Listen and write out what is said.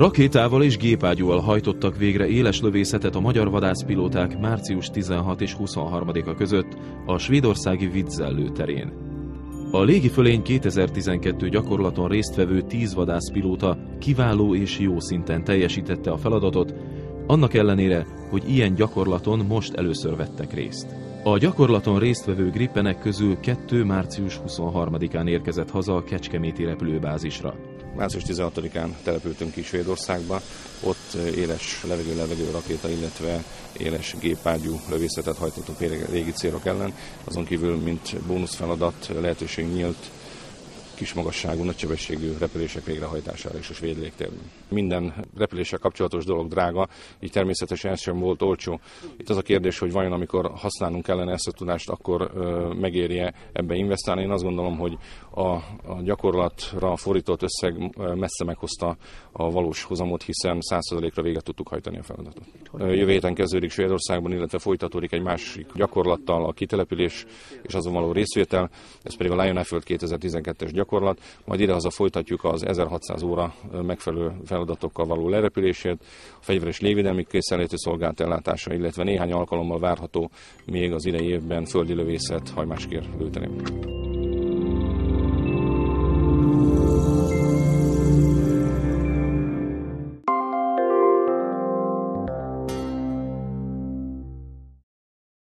Rakétával és gépágyúval hajtottak végre éles lövészetet a magyar vadászpilóták március 16 és 23-a között a svédországi Vidsel lőterén. A légifölény 2012 gyakorlaton résztvevő 10 vadászpilóta kiváló és jó szinten teljesítette a feladatot, annak ellenére, hogy ilyen gyakorlaton most először vettek részt. A gyakorlaton résztvevő grippenek közül 2 március 23-án érkezett haza a kecskeméti repülőbázisra. Március 16-án települtünk ki Svédországba, ott éles levegő-levegő rakéta, illetve éles gépágyú lövészetet hajtottunk régi célok ellen. Azon kívül, mint bónuszfeladat lehetőség nyílt kismagasságú, nagysebességű repülések végrehajtására is a svéd légtérben. Minden repüléssel kapcsolatos dolog drága, így természetesen ez sem volt olcsó. Itt az a kérdés, hogy vajon amikor használnunk kellene ezt a tudást, akkor megérje ebbe investálni. Én azt gondolom, hogy a gyakorlatra fordított összeg messze meghozta a valós hozamot, hiszen 100%-ra véget tudtuk hajtani a feladatot. Jövő héten kezdődik Svédországban, illetve folytatódik egy másik gyakorlattal a kitelepülés és azon való részvétel, ez pedig a Lionel 2012-es gyakorlat, majd idehaza folytatjuk az 1600 óra megfelelő feladatokkal való lerepülését, a fegyveres légvédelmi készenléti szolgálat ellátása, illetve néhány alkalommal várható még az idei évben földi lövészet Hajmáskir lőterén.